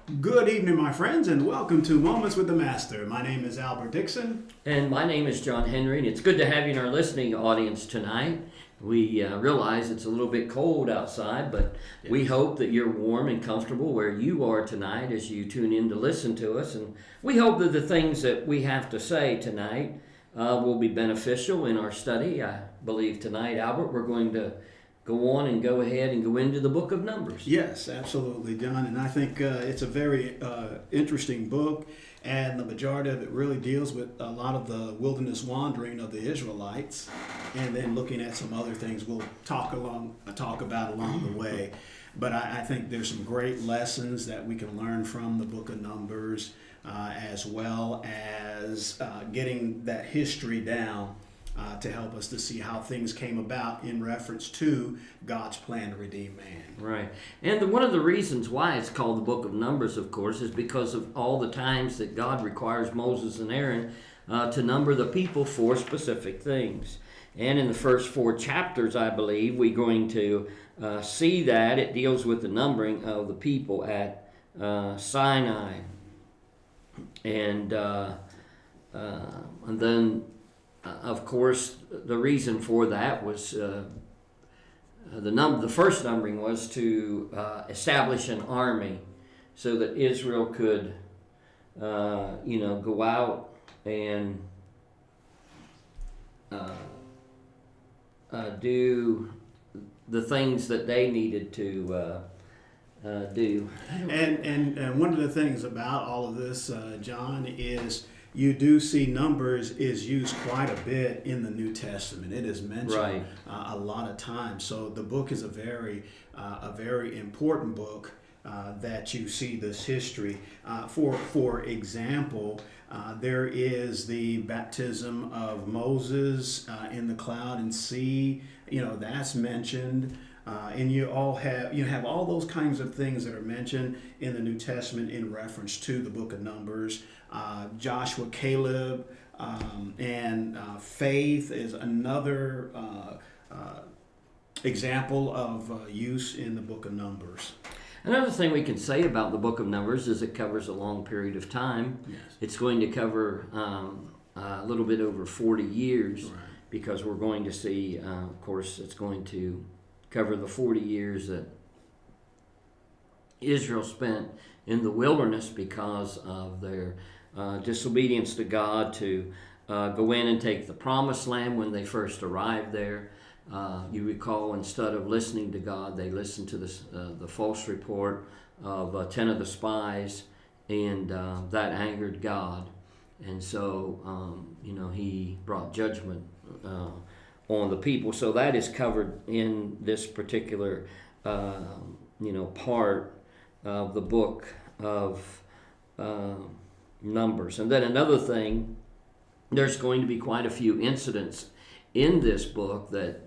Good evening, my friends, and welcome to Moments with the Master. My name is Albert Dixon. And my name is John Henry, and it's good to have you in our listening audience tonight. We realize it's a little bit cold outside, but we hope that you're warm and comfortable where you are tonight as you tune in to listen to us. And we hope that the things that we have to say tonight will be beneficial in our study. I believe tonight, Albert, we're going to go ahead and go into the book of Numbers. Yes, absolutely, John. And I think it's a very interesting book, and the majority of it really deals with a lot of the wilderness wandering of the Israelites, and then looking at some other things we'll talk about along the way. But I think there's some great lessons that we can learn from the book of Numbers, as well as getting that history down. To help us to see how things came about in reference to God's plan to redeem man. Right. And one of the reasons why it's called the Book of Numbers, of course, is because of all the times that God requires Moses and Aaron to number the people for specific things. And in the first 4 chapters, I believe, we're going to see that. It deals with the numbering of the people at Sinai. And then... of course, the reason for that was the first numbering was to establish an army, so that Israel could, go out and do the things that they needed to do. And one of the things about all of this, John, is you do see Numbers is used quite a bit in the New Testament. It is mentioned a lot of times. So the book is a very important book that you see this history. For example, there is the baptism of Moses in the cloud and sea. That's mentioned. And you have all those kinds of things that are mentioned in the New Testament in reference to the book of Numbers. Joshua, Caleb, and faith is another example of use in the book of Numbers. Another thing we can say about the book of Numbers is it covers a long period of time. Yes. It's going to cover a little bit over 40 years, Right. Because we're going to see, of course, it's going to cover the 40 years that Israel spent in the wilderness because of their disobedience to God to go in and take the promised land when they first arrived there. You recall, instead of listening to God, they listened to the false report of 10 of the spies, and that angered God. And so, he brought judgment on the people. So that is covered in this particular, part of the book of Numbers. And then another thing, there's going to be quite a few incidents in this book that,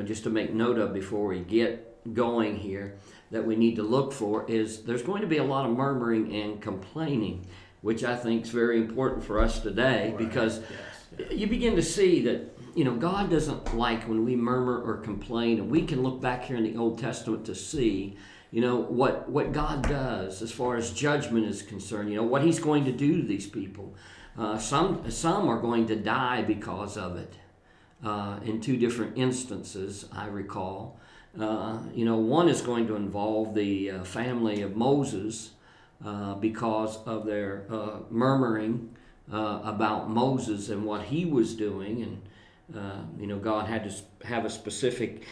just to make note of before we get going here, that we need to look for is there's going to be a lot of murmuring and complaining, which I think is very important for us today, Right. because Yes. you begin to see that God doesn't like when we murmur or complain. And we can look back here in the Old Testament to see, what God does as far as judgment is concerned, what he's going to do to these people. Some are going to die because of it. In 2 different instances, I recall. One is going to involve the family of Moses because of their murmuring about Moses and what he was doing. And God had to have a specific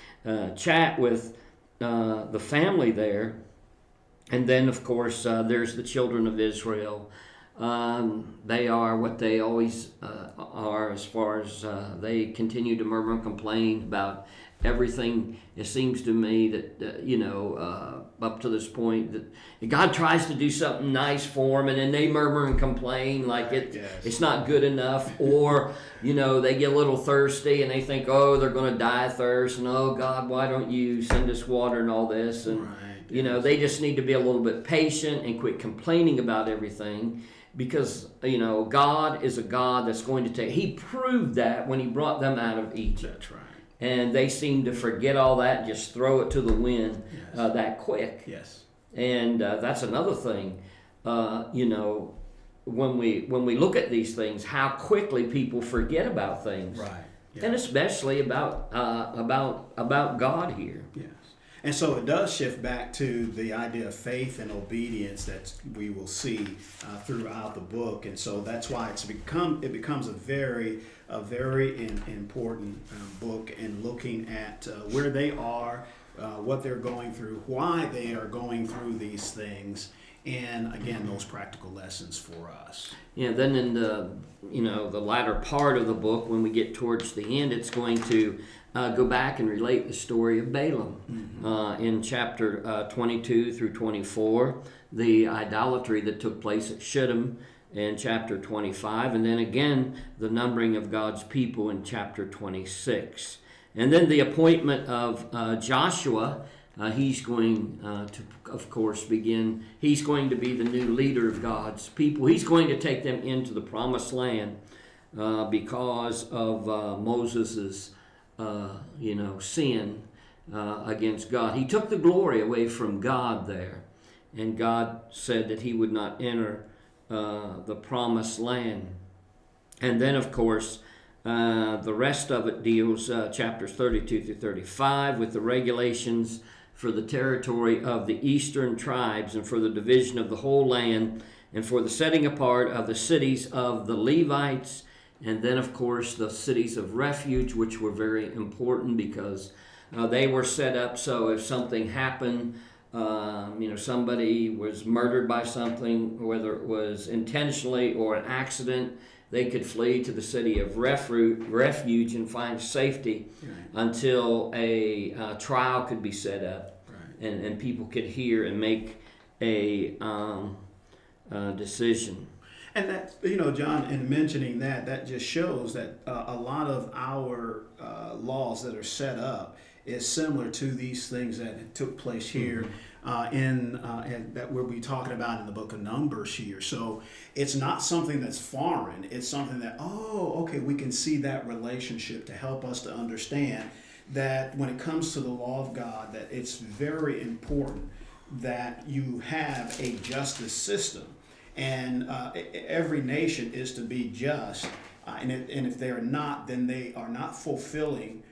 chat with the family there. And then, of course, there's the children of Israel. They are what they always are, as far as they continue to murmur and complain about everything. It seems to me that, up to this point, that God tries to do something nice for them, and then they murmur and complain like it's not good enough. Or, they get a little thirsty and they think, oh, they're going to die of thirst. And, oh, God, why don't you send us water and all this? And, they just need to be a little bit patient and quit complaining about everything. Because, God is a God that's going to take... He proved that when he brought them out of Egypt. That's right. And they seem to forget all that and just throw it to the wind that quick. Yes. And that's another thing. When we look at these things, how quickly people forget about things, Right. Yeah. and especially about God here. Yes. And so it does shift back to the idea of faith and obedience that we will see throughout the book, and so that's why it becomes a very important book in looking at where they are, what they're going through, why they are going through these things, and again those practical lessons for us. Yeah. Then in the latter part of the book, when we get towards the end, it's going to go back and relate the story of Balaam. In chapter 22 through 24, the idolatry that took place at Shittim in chapter 25, and then again the numbering of God's people in chapter 26. And then the appointment of Joshua. He's going to, of course, he's going to be the new leader of God's people. He's going to take them into the promised land because of Moses's sin against God. He took the glory away from God there, and God said that he would not enter the promised land. And then, of course, the rest of it deals, chapters 32 through 35, with the regulations for the territory of the eastern tribes and for the division of the whole land and for the setting apart of the cities of the Levites. And then, of course, the cities of refuge, which were very important because they were set up so if something happened, somebody was murdered by something, whether it was intentionally or an accident, they could flee to the city of refuge and find safety until a trial could be set up, and people could hear and make a decision. And that, John, in mentioning that just shows that a lot of our laws that are set up is similar to these things that took place here and that we'll be talking about in the book of Numbers here. So it's not something that's foreign. It's something that, we can see that relationship to help us to understand that when it comes to the law of God, that it's very important that you have a justice system. And every nation is to be just. And if they are not, then they are not fulfilling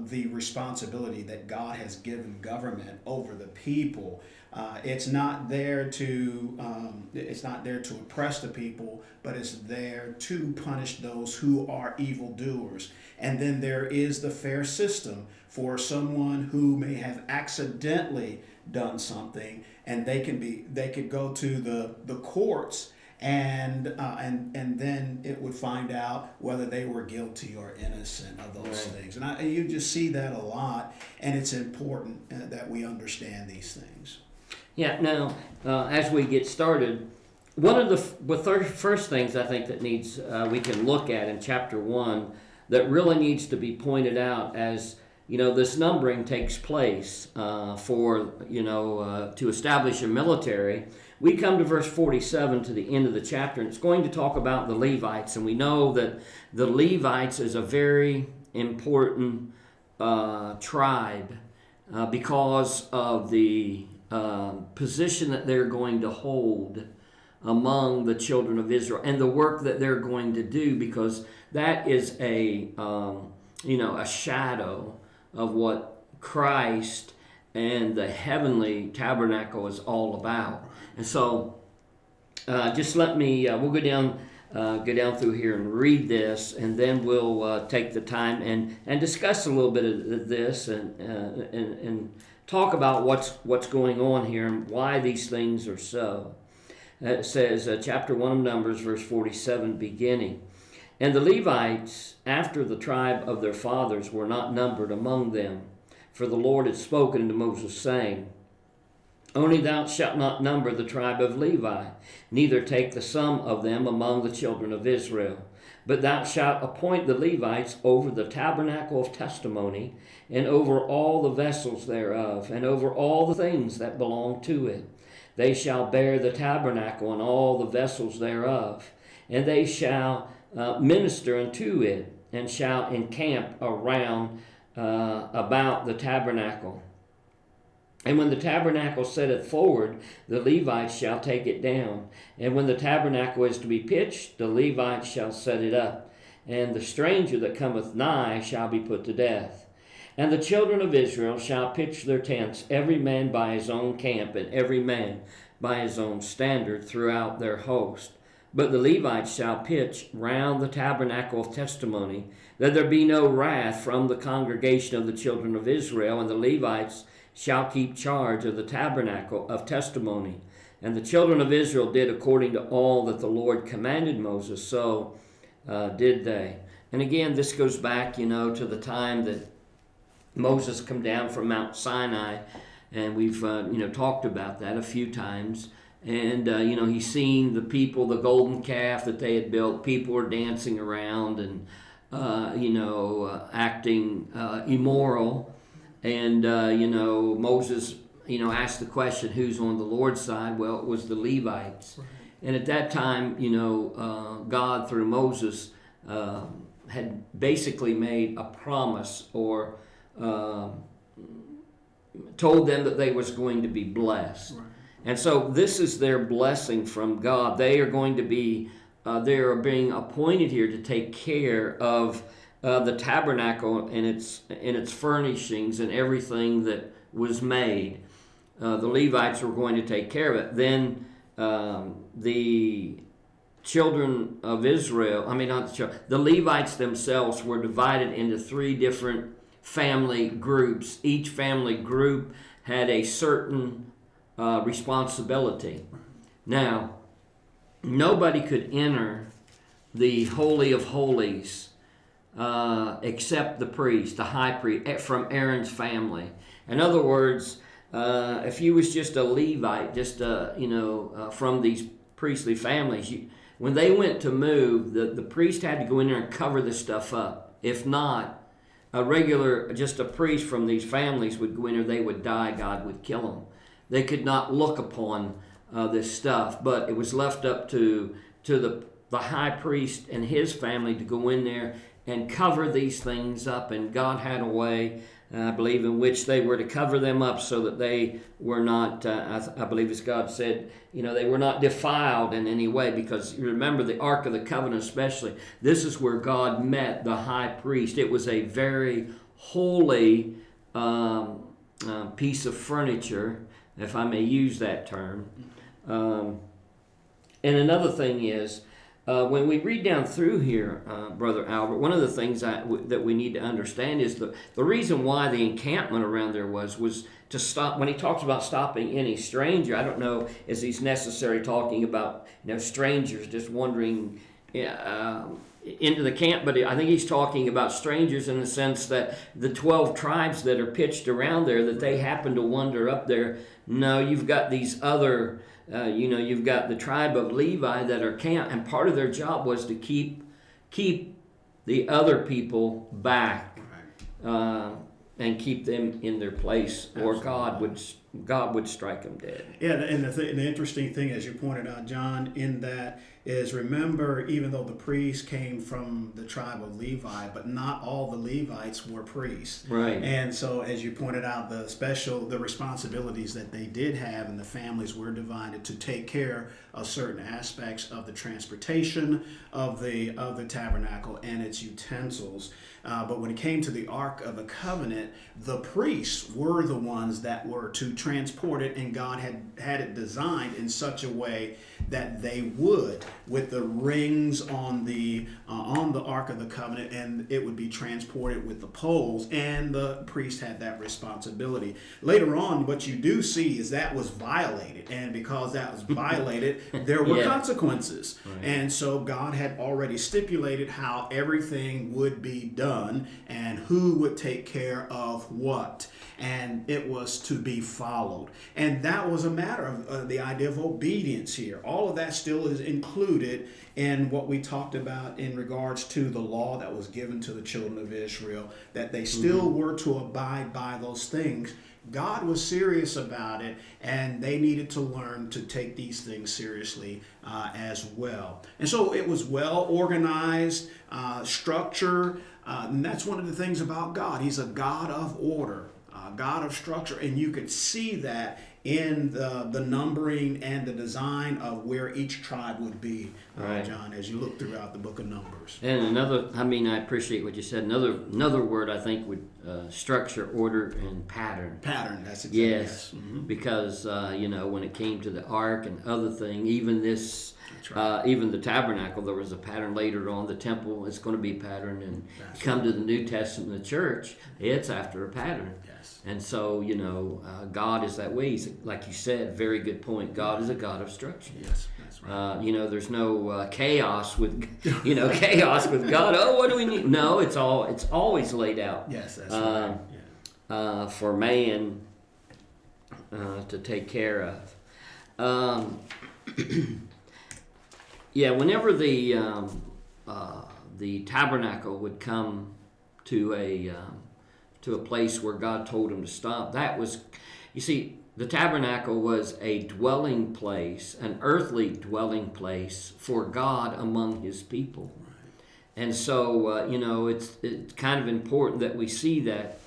the responsibility that God has given government over the people. It's not there to oppress the people, but it's there to punish those who are evildoers. And then there is the fair system for someone who may have accidentally done something, and they could go to the courts and then it would find out whether they were guilty or innocent of those things. And you just see that a lot, and it's important that we understand these things. Yeah. Now, as we get started, one of the first things I think that we can look at in chapter 1 that really needs to be pointed out as this numbering takes place to establish a military. We come to verse 47 to the end of the chapter, and it's going to talk about the Levites. And we know that the Levites is a very important tribe because of the position that they're going to hold among the children of Israel and the work that they're going to do, because that is a shadow of what Christ and the heavenly tabernacle is all about. And so just let me, we'll go down through here and read this, and then we'll take the time and discuss a little bit of this and talk about what's going on here and why these things are so. It says, chapter 1 of Numbers, verse 47, beginning. And the Levites, after the tribe of their fathers, were not numbered among them. For the Lord had spoken to Moses, saying, Only thou shalt not number the tribe of Levi, neither take the sum of them among the children of Israel. But thou shalt appoint the Levites over the tabernacle of testimony, and over all the vessels thereof, and over all the things that belong to it. They shall bear the tabernacle and all the vessels thereof, and they shall minister unto it, and shall encamp around about the tabernacle. And when the tabernacle setteth forward, the Levites shall take it down. And when the tabernacle is to be pitched, the Levites shall set it up. And the stranger that cometh nigh shall be put to death. And the children of Israel shall pitch their tents, every man by his own camp, and every man by his own standard throughout their host. But the Levites shall pitch round the tabernacle of testimony, that there be no wrath from the congregation of the children of Israel. And the Levites shall keep charge of the tabernacle of testimony. And the children of Israel did according to all that the Lord commanded Moses, so did they. And again, this goes back, to the time that Moses come down from Mount Sinai, and we've, talked about that a few times. And, he's seen the people, the golden calf that they had built. People were dancing around and, acting immoral. And, Moses, asked the question, who's on the Lord's side? Well, it was the Levites. Right. And at that time, God, through Moses, had basically made a promise or told them that they was going to be blessed. Right. And so this is their blessing from God. They are going to be, they are being appointed here to take care of the tabernacle and its furnishings and everything that was made. The Levites were going to take care of it. Then the children of Israel, the Levites themselves were divided into 3 different family groups. Each family group had a certain responsibility. Now, nobody could enter the Holy of Holies except the priest, the high priest, from Aaron's family. In other words, if you was just a Levite, just from these priestly families, when they went to move, the priest had to go in there and cover this stuff up. If not, just a priest from these families would go in there, they would die, God would kill them. They could not look upon this stuff, but it was left up to the high priest and his family to go in there and cover these things up. And God had a way, I believe, in which they were to cover them up so that they were not, I believe as God said, they were not defiled in any way. Because you remember the Ark of the Covenant especially, this is where God met the high priest. It was a very holy piece of furniture, if I may use that term. And another thing is, when we read down through here, Brother Albert, one of the things that we need to understand is the reason why the encampment around there was to stop. When he talks about stopping any stranger, I don't know is he's necessarily talking about strangers just wandering into the camp, but I think he's talking about strangers in the sense that the 12 tribes that are pitched around there, that they happen to wander up there. No, you've got these other. You've got the tribe of Levi that are camped, and part of their job was to keep the other people back, and keep them in their place, or God would strike them dead. Yeah, and the interesting thing, as you pointed out, John, in that is, remember, even though the priests came from the tribe of Levi, but not all the Levites were priests. Right. And so, as you pointed out, the responsibilities that they did have, and the families were divided to take care of certain aspects of the transportation of the tabernacle and its utensils. But when it came to the Ark of the Covenant, the priests were the ones that were to transport it, and God had it designed in such a way that they would, with the rings on the Ark of the Covenant, and it would be transported with the poles, and the priest had that responsibility. Later on, what you do see is that was violated, and because that was violated, there were consequences. Right. And so God had already stipulated how everything would be done and who would take care of what, and it was to be followed. And that was a matter of the idea of obedience here. All of that still is included in what we talked about in regards to the law that was given to the children of Israel, that they still were to abide by those things. God was serious about it, and they needed to learn to take these things seriously as well. And so it was well organized, structure, and that's one of the things about God. He's a God of order. God of structure, and you could see that in the numbering and the design of where each tribe would be, right. John, as you look throughout the book of Numbers. And I appreciate what you said. Another word I think would structure, order, and pattern. Pattern, that's exactly. Yes, mm-hmm. Because when it came to the ark and other thing, even this. Right. Even the tabernacle, there was a pattern later on. The temple is going to be patterned, and that's come right. to the New Testament, the church, it's after a pattern. Yes. And so, God is that way. He's, like you said, very good point. God is a God of structure. Yes, that's right. There's no chaos with, chaos with God. Oh, what do we need? No, it's always laid out. Yes, that's right. Yeah. For man to take care of. Yeah, whenever the tabernacle would come to a place where God told him to stop, that was, you see, the tabernacle was a dwelling place, an earthly dwelling place for God among His people, right. And so it's kind of important that we see that.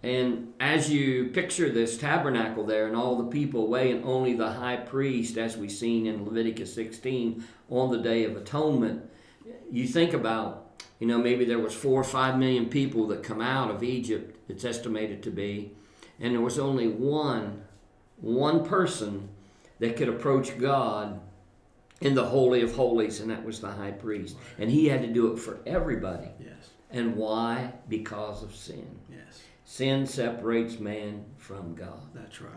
And as you picture this tabernacle there and all the people away, and only the high priest, as we've seen in Leviticus 16, on the Day of Atonement, you think about, maybe there was 4 or 5 million people that come out of Egypt, it's estimated to be, and there was only one person that could approach God in the Holy of Holies, and that was the high priest. And he had to do it for everybody. Yes. And why? Because of sin. Yes. Sin separates man from God. That's right.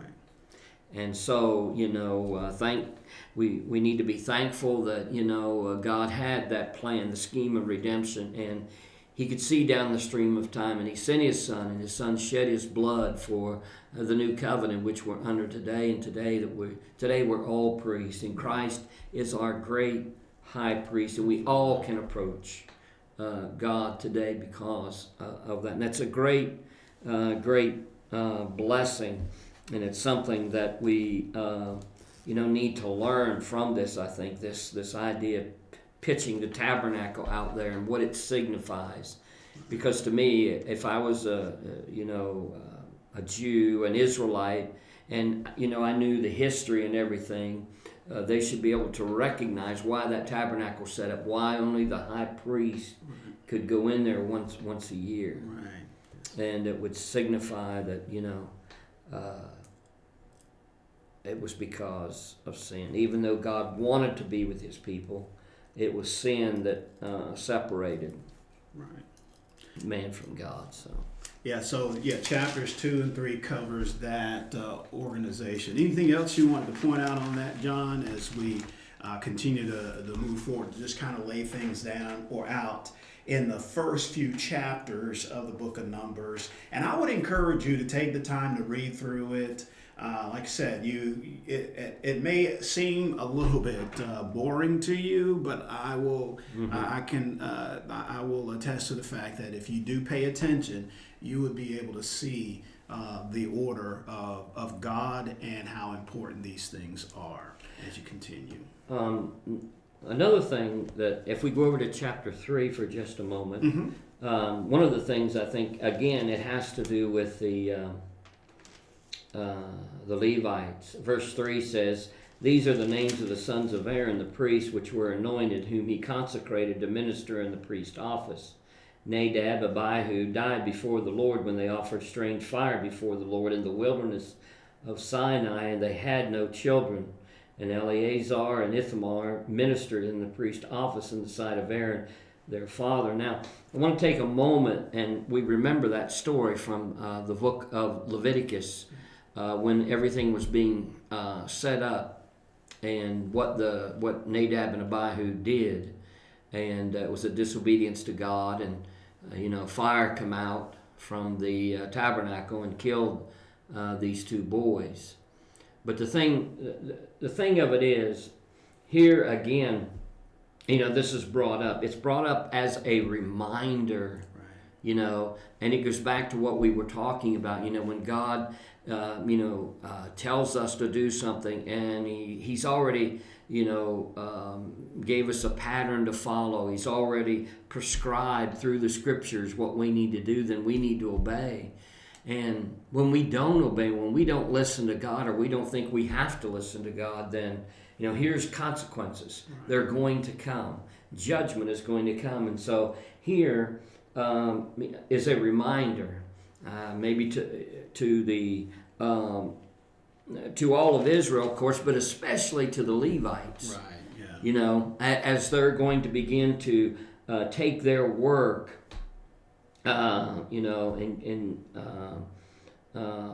And so, we need to be thankful that, God had that plan, the scheme of redemption, and He could see down the stream of time, and He sent His Son, and His Son shed His blood for the new covenant, which we're under today, and today we're all priests, and Christ is our great high priest, and we all can approach God today because of that. And that's a great blessing, and it's something that we need to learn from this. I think this idea of pitching the tabernacle out there and what it signifies, because to me, if I was a Jew, an Israelite, and I knew the history and everything, they should be able to recognize why that tabernacle set up, why only the high priest could go in there once a year. Right. And it would signify that, it was because of sin. Even though God wanted to be with His people, it was sin that separated man from God. So chapters 2 and 3 covers that organization. Anything else you wanted to point out on that, John, as we continue to move forward, to just kind of lay things down or out in the first few chapters of the book of Numbers? And I would encourage you to take the time to read through it. Like I said, it may seem a little bit boring to you, but I will I will attest to the fact that if you do pay attention, you would be able to see the order of God and how important these things are as you continue. Another thing that, if we go over to chapter 3 for just a moment, one of the things I think, again, it has to do with the Levites. Verse 3 says, "These are the names of the sons of Aaron, the priests, which were anointed, whom he consecrated to minister in the priest office. Nadab, Abihu died before the Lord when they offered strange fire before the Lord in the wilderness of Sinai, and they had no children. And Eleazar and Ithamar ministered in the priest office in the sight of Aaron, their father." Now, I want to take a moment, and we remember that story from the book of Leviticus, when everything was being set up, and what Nadab and Abihu did, and it was a disobedience to God, and fire come out from the tabernacle and killed these two boys. But the thing of it is, here again, this is brought up. It's brought up as a reminder, and it goes back to what we were talking about, when God, tells us to do something, and He's already, gave us a pattern to follow. He's already prescribed through the Scriptures what we need to do, then we need to obey. And when we don't obey, when we don't listen to God, or we don't think we have to listen to God, then, here's consequences. Right. They're going to come. Judgment is going to come. And so here is a reminder, maybe to the to all of Israel, of course, but especially to the Levites. Right. Yeah. As they're going to begin to take their work,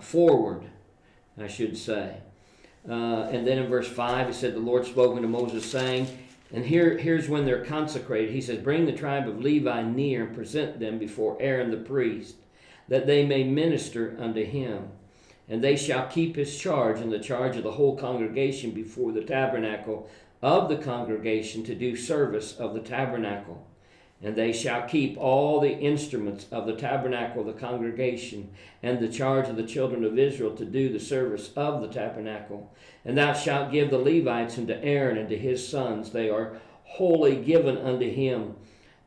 forward, I should say. And then in verse 5, it said, the Lord spoke unto Moses, saying, and here's when they're consecrated. He says, bring the tribe of Levi near and present them before Aaron the priest, that they may minister unto him. And they shall keep his charge and the charge of the whole congregation before the tabernacle of the congregation to do service of the tabernacle. And they shall keep all the instruments of the tabernacle of the congregation, and the charge of the children of Israel to do the service of the tabernacle. And thou shalt give the Levites unto Aaron and to his sons. They are wholly given unto him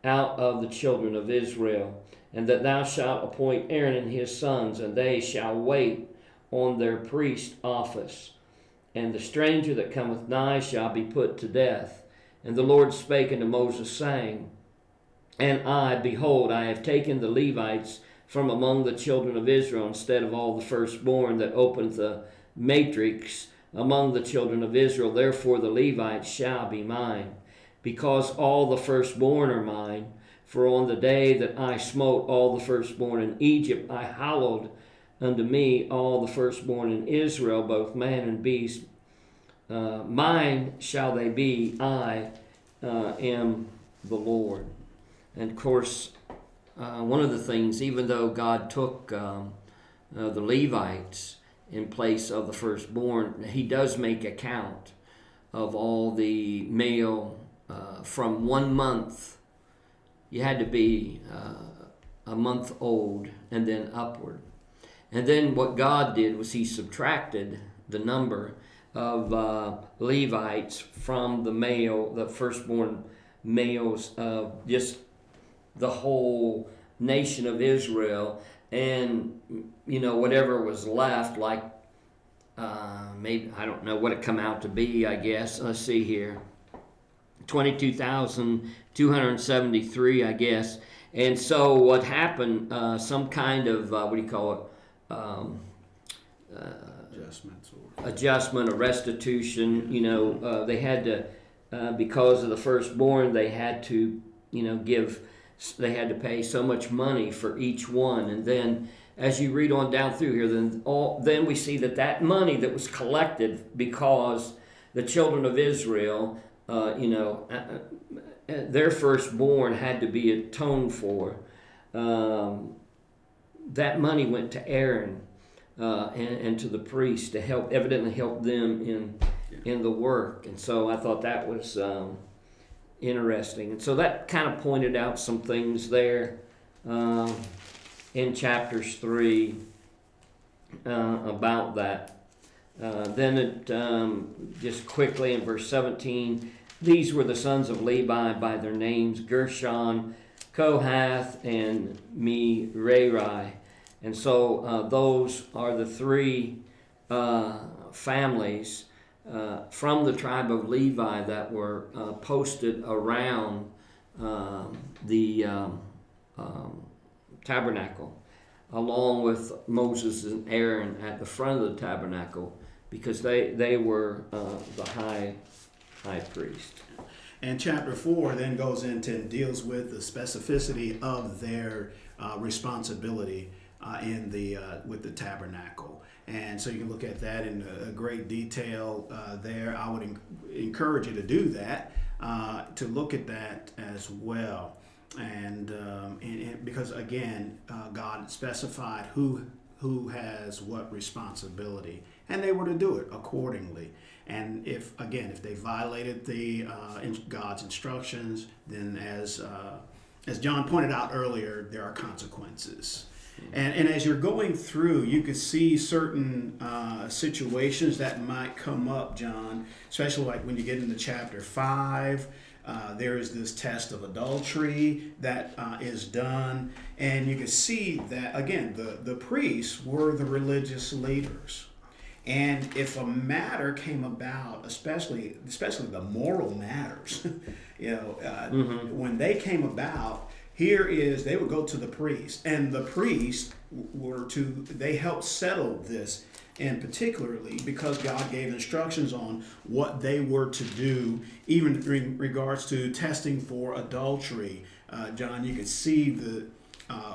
out of the children of Israel. And that thou shalt appoint Aaron and his sons, and they shall wait on their priest office. And the stranger that cometh nigh shall be put to death. And the Lord spake unto Moses, saying, and I, behold, I have taken the Levites from among the children of Israel, instead of all the firstborn that opened the matrix among the children of Israel. Therefore the Levites shall be mine, because all the firstborn are mine. For on the day that I smote all the firstborn in Egypt, I hallowed unto me all the firstborn in Israel, both man and beast. Mine shall they be, I am the Lord. And of course, one of the things, even though God took the Levites in place of the firstborn, he does make account of all the male from 1 month. You had to be a month old and then upward. And then what God did was he subtracted the number of Levites from the firstborn males of just the whole nation of Israel, and whatever was left, like maybe, I don't know what it come out to be, I guess. Let's see here, 22,273, I guess. And so what happened, some kind of adjustment or restitution, they had to, because of the firstborn, they had to they had to pay so much money for each one. And then as you read on down through here, then we see that money that was collected because the children of Israel, their firstborn had to be atoned for. That money went to Aaron and to the priest to evidently help them in the work. And so I thought that was interesting. And so that kind of pointed out some things there in chapters 3 about that. Then it just quickly in verse 17, these were the sons of Levi by their names, Gershon, Kohath, and Merari. And so those are the three families from the tribe of Levi that were posted around the tabernacle, along with Moses and Aaron at the front of the tabernacle, because they were the high priest. And chapter 4 then goes into and deals with the specificity of their responsibility with the tabernacle. And so you can look at that in a great detail there. I would encourage you to do that, to look at that as well. And because, again, God specified who has what responsibility, and they were to do it accordingly. And if they violated God's instructions, then as John pointed out earlier, there are consequences. And as you're going through, you could see certain situations that might come up, John, especially like when you get into chapter 5. there is this test of adultery that is done. And you can see that, again, the priests were the religious leaders. And if a matter came about, especially the moral matters, when they came about, they would go to the priest, and the priests they helped settle this, and particularly because God gave instructions on what they were to do, even in regards to testing for adultery. John, you could see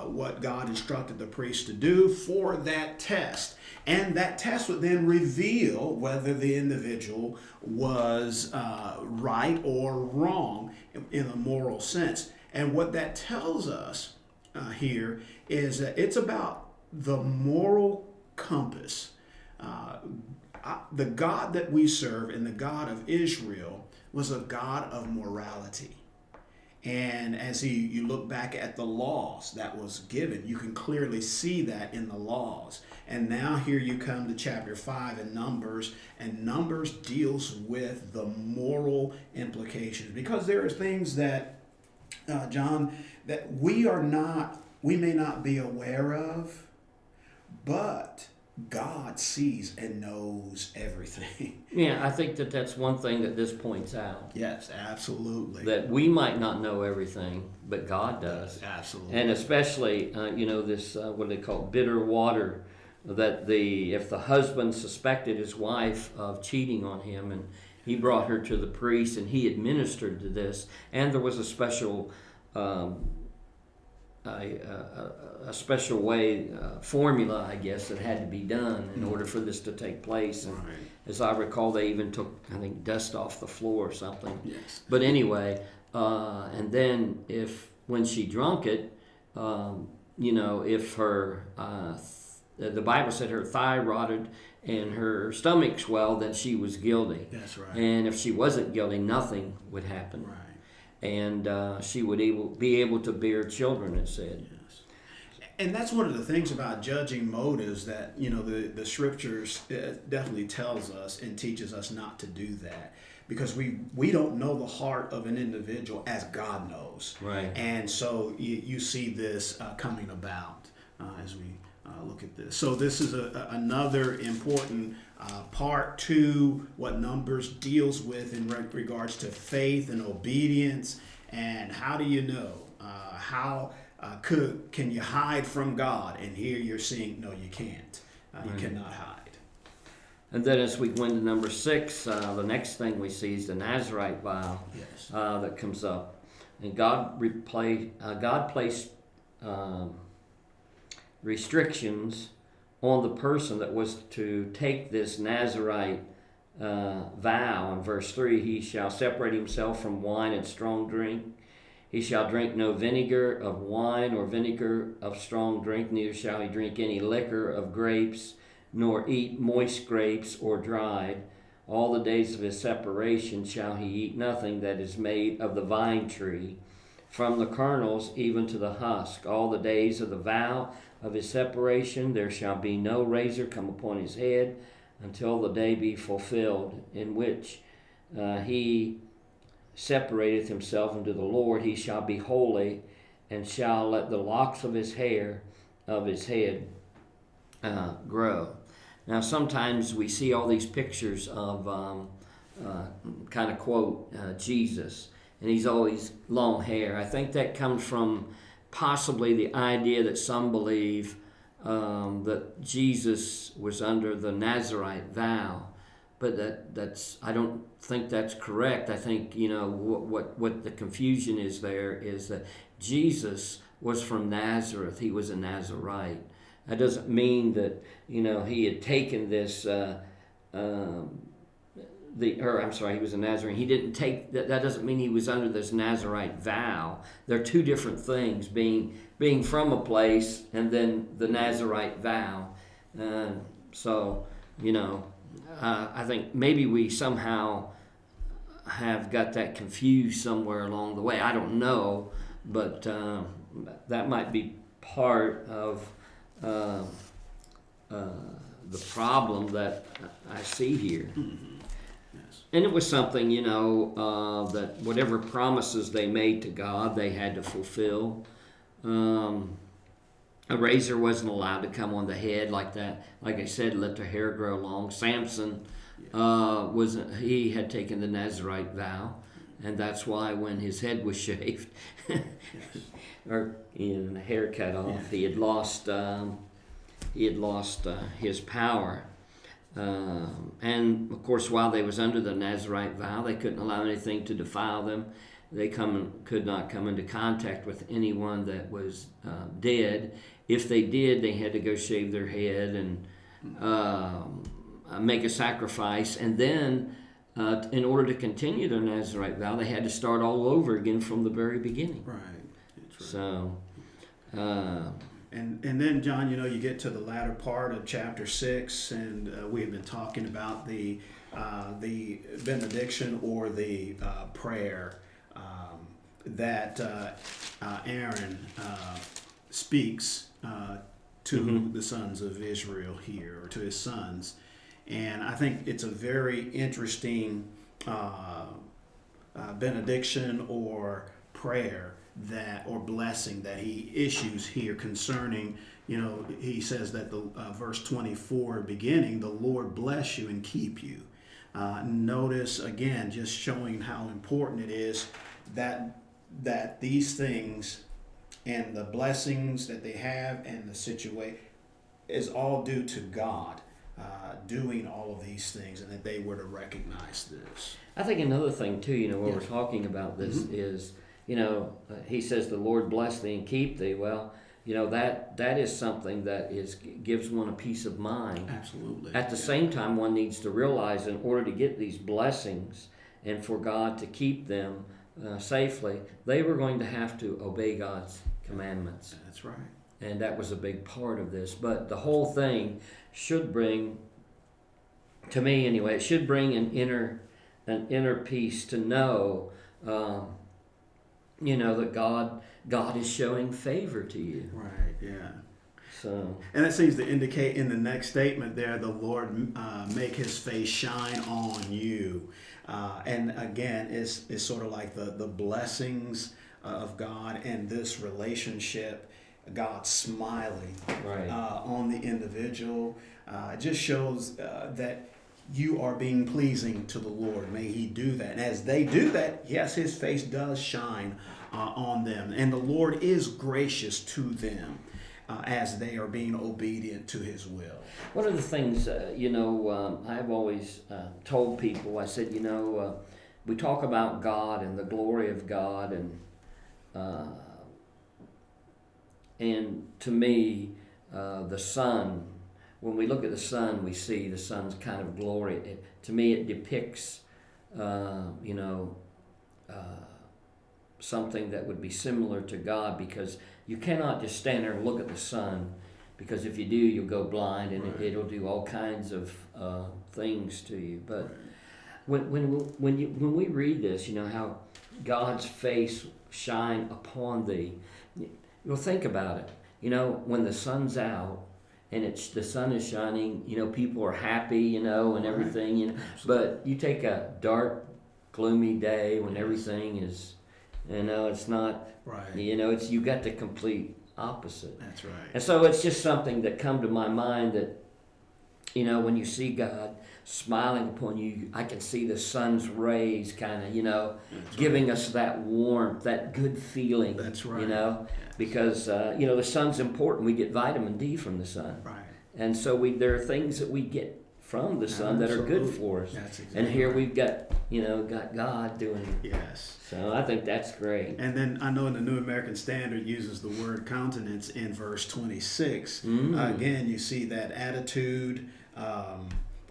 what God instructed the priest to do for that test. And that test would then reveal whether the individual was right or wrong in a moral sense. And what that tells us here is that it's about the moral compass. The God that we serve and the God of Israel was a God of morality. And as you look back at the laws that was given, you can clearly see that in the laws. And now here you come to chapter 5 in Numbers, and Numbers deals with the moral implications. Because there are things that, John, that we may not be aware of, but God sees and knows everything. Yeah, I think that's one thing that this points out. Yes, absolutely. That we might not know everything, but God does. Absolutely. And especially, this, what they call bitter water, that if the husband suspected his wife of cheating on him, and he brought her to the priest, and he administered to this, and there was a special formula, I guess, that had to be done in order for this to take place. And right. As I recall, they even took, I think, dust off the floor or something. Yes. But anyway, and then when she drunk it, if her, the Bible said her thigh rotted and her stomach swelled, then she was guilty. That's right. And if she wasn't guilty, nothing would happen. Right. And she would be able to bear children, it said. Yes. And that's one of the things about judging motives that, the scriptures definitely tells us and teaches us not to do that. Because we don't know the heart of an individual as God knows. Right. And so you see this coming about as we look at this. So this is another important part to what Numbers deals with in regards to faith and obedience. And how do you know? How can you hide from God? And here you're seeing, no, you can't. You cannot hide. And then as we go into number 6, the next thing we see is the Nazirite vow. Yes. That comes up. And God placed restrictions on the person that was to take this Nazirite vow. In verse 3, he shall separate himself from wine and strong drink. He shall drink no vinegar of wine or vinegar of strong drink, neither shall he drink any liquor of grapes, nor eat moist grapes or dried. All the days of his separation shall he eat nothing that is made of the vine tree, from the kernels even to the husk. All the days of the vow of his separation there shall be no razor come upon his head, until the day be fulfilled, in which he separateth himself unto the Lord. He shall be holy, and shall let the locks of his hair of his head grow. Now sometimes we see all these pictures of kind of quote Jesus, and he's always long hair. I think that comes from possibly the idea that some believe that Jesus was under the Nazirite vow, but that's I don't think that's correct. I think what the confusion is there is that Jesus was from Nazareth. He was a Nazirite. That doesn't mean that he had taken this. He was a Nazarene. He didn't take that. That doesn't mean he was under this Nazirite vow. They're two different things: being from a place and then the Nazirite vow. I think maybe we somehow have got that confused somewhere along the way. I don't know, but that might be part of the problem that I see here. Mm-hmm. Yes. And it was something, that whatever promises they made to God, they had to fulfill. A razor wasn't allowed to come on the head like that. Like I said, let their hair grow long. Samson he had taken the Nazarite vow, and that's why when his head was shaved, or the hair cut off, he had lost his power. And of course, while they was under the Nazarite vow, they couldn't allow anything to defile them. They could not come into contact with anyone that was dead. If they did, they had to go shave their head and make a sacrifice. And then, in order to continue their Nazarite vow, they had to start all over again from the very beginning. Right. That's right. So. And then, John, you get to the latter part of chapter 6, and we have been talking about the benediction or the prayer that Aaron speaks to the sons of Israel here, or to his sons. And I think it's a very interesting benediction or prayer or blessing that he issues here concerning, he says that the verse 24 beginning, the Lord bless you and keep you. Notice again, just showing how important it is that these things and the blessings that they have and the situation is all due to God doing all of these things, and that they were to recognize this. I think another thing too, when we're talking about this is, he says the Lord bless thee and keep thee. Well, that is something that gives one a peace of mind. Absolutely. At the same time, one needs to realize in order to get these blessings and for God to keep them safely, they were going to have to obey God's commandments. That's right. And that was a big part of this. But the whole thing should bring, to me anyway, it should bring an inner peace to know, that God is showing favor to you. Right. Yeah. So. And that seems to indicate in the next statement there, the Lord make His face shine on you. And again, it's sort of like the blessings of God and this relationship, God smiling on the individual. It just shows that you are being pleasing to the Lord. May He do that. And as they do that, yes, His face does shine on them. And the Lord is gracious to them as they are being obedient to His will. One of the things, I've always told people, I said, we talk about God and the glory of God, and to me, the sun, when we look at the sun, we see the sun's kind of glory. To me, it depicts, something that would be similar to God, because you cannot just stand there and look at the sun, because if you do, you'll go blind, and it'll do all kinds of things to you. But when we read this, how God's face shine upon thee, you'll think about it. When the sun's out and the sun is shining, people are happy, and everything, But you take a dark, gloomy day when everything is, it's not, you got the complete opposite. That's right. And so it's just something that come to my mind that, when you see God smiling upon you, I can see the sun's rays kind of, giving us that warmth, that good feeling. That's right. Because, the sun's important. We get vitamin D from the sun. Right. And so there are things that we get from the sun that are good for us. That's exactly and here right. we've got God doing it. Yes. So I think that's great. And then I know in the New American Standard uses the word countenance in verse 26. Again, you see that attitude,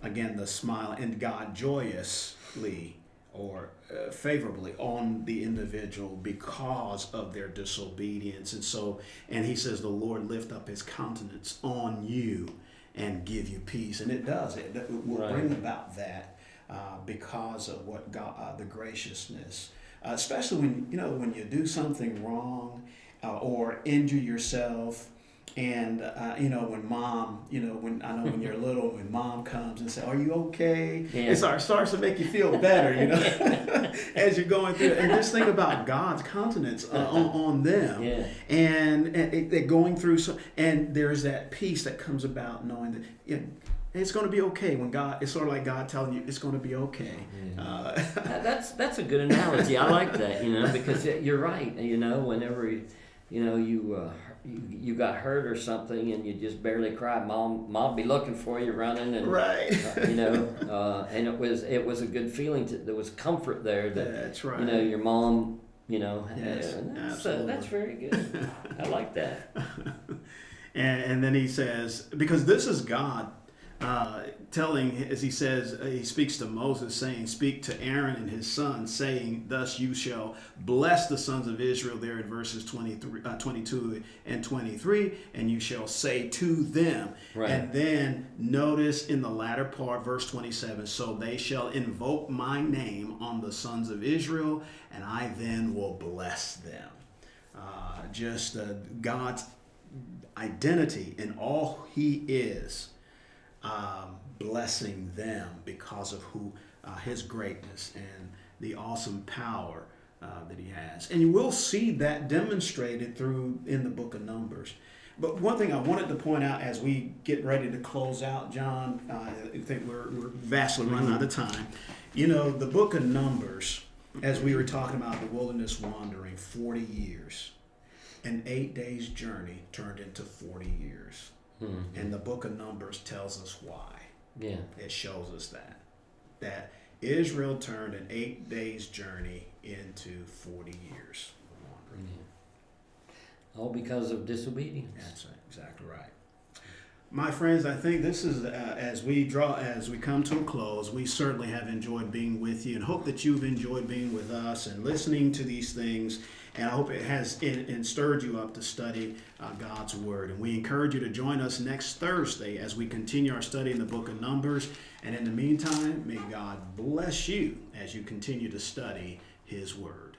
again, the smile, and God joyously or favorably on the individual because of their disobedience. And he says, the Lord lift up His countenance on you and give you peace. And it does. It will bring about that because of what God, the graciousness. Especially when you do something wrong or injure yourself, And you know, when mom, you know, when you're little, when mom comes and says, "Are you okay?" Yeah. It starts to make you feel better, you know, as you're going through it. And just think about God's countenance on them, Yeah. and they're going through and there's that peace that comes about knowing that it's going to be okay when God. It's sort of like God telling you it's going to be okay. Yeah. That's a good analogy. I like that, you know, because you're right. You know, whenever you got hurt or something and you just barely cried, mom be looking for you running and right. You know, and it was a good feeling. There was comfort there that that's right. You know, your mom. You know, yes, that's very good. I like that. And then he says, because this is God telling, as he says, he speaks to Moses, saying, "Speak to Aaron and his sons, saying, thus you shall bless the sons of Israel," there in verses 22 and 23, "and you shall say to them." Right. And then notice in the latter part, verse 27, "So they shall invoke my name on the sons of Israel, and I then will bless them." Just God's identity in all he is. Blessing them because of his greatness and the awesome power that he has. And you will see that demonstrated in the book of Numbers. But one thing I wanted to point out as we get ready to close out, John, I think we're vastly running out of time. You know, the book of Numbers, as we were talking about the wilderness wandering, 40 years. An 8 days journey turned into 40 years. Mm-hmm. And the book of Numbers tells us why. Yeah. It shows us that Israel turned an 8 days journey into 40 years of wandering. Yeah. All because of disobedience. That's right, exactly right. My friends, I think this is as we come to a close, we certainly have enjoyed being with you and hope that you've enjoyed being with us and listening to these things. And I hope it has stirred you up to study God's Word. And we encourage you to join us next Thursday as we continue our study in the book of Numbers. And in the meantime, may God bless you as you continue to study His Word.